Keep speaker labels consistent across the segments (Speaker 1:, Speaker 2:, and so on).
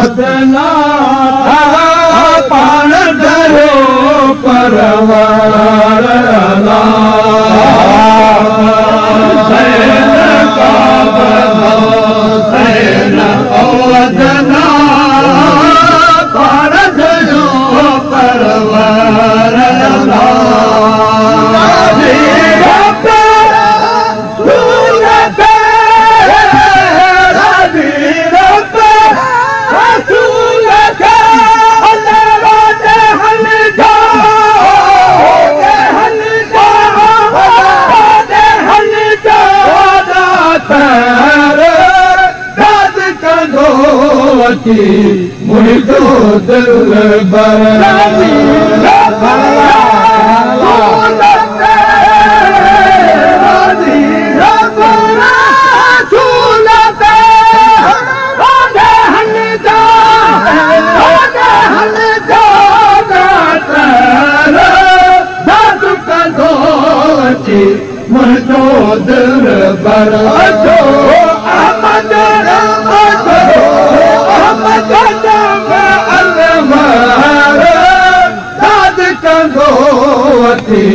Speaker 1: बदला पाण कयो परवार सैन का बदला सैन बदला पाण कयो परवार मुझो दिल मुझो दिल बराजो अहमद दाद कंदो अची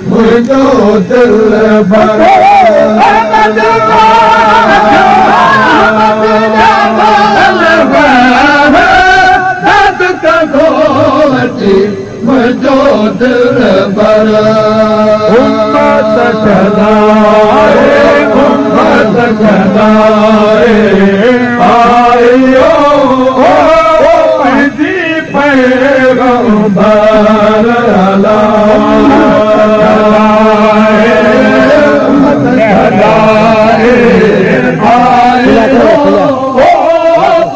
Speaker 1: मुझो दिल दाद कंदो अची मुझो दिल उम्मत सदाए उम्मत सदाए आयो पंहिंजी पैगंबर सदाए उम्मत सदाए आयो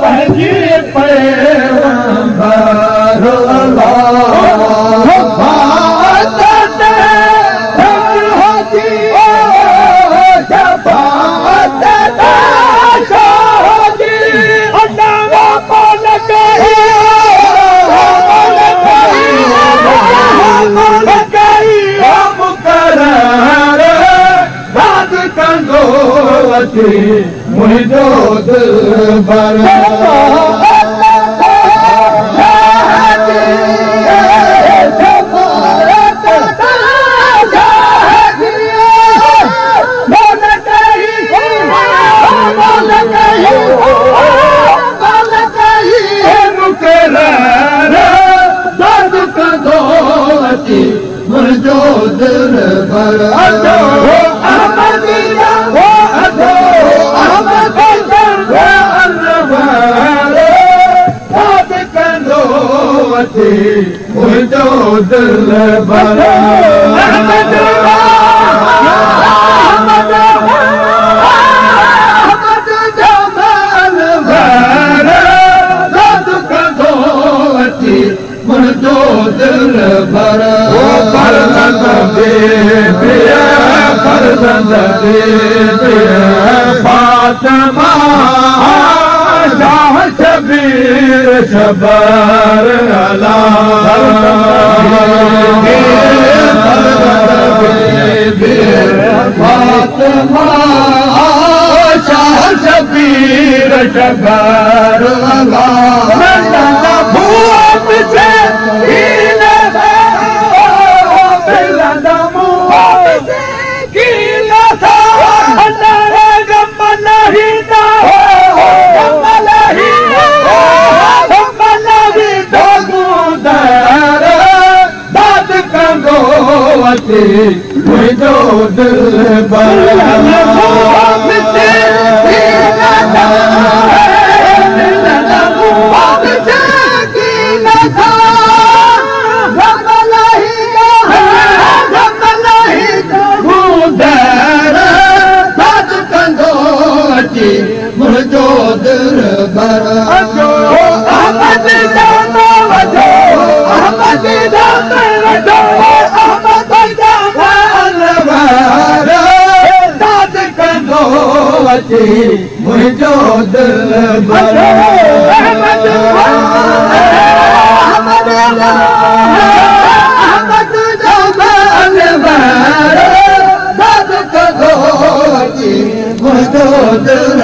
Speaker 1: पंहिंजी पैगंबर मुझो दिल मुझो दिल मुझो दिल मुझो दिल फातिमा शाह शबीर शबर अला फातिमा शाह शबीर शबर अला मुझो दिल मुझो दिल मुझो दिल मुझो दिल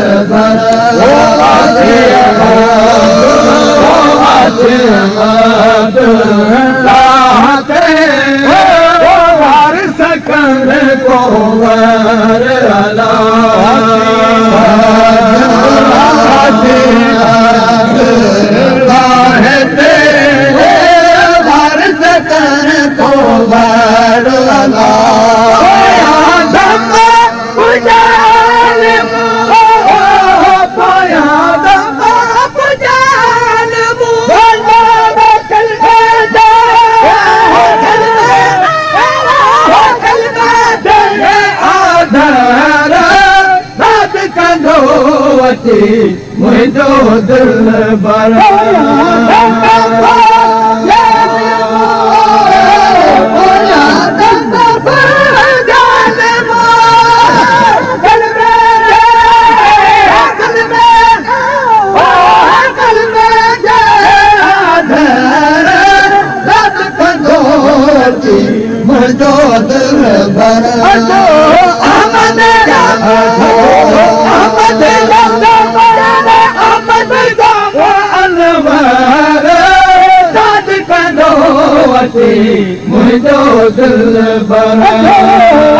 Speaker 1: मुंहिंजो दिलि बर मुंहिंजो दिलि बर मुंहिंजो दिलि बर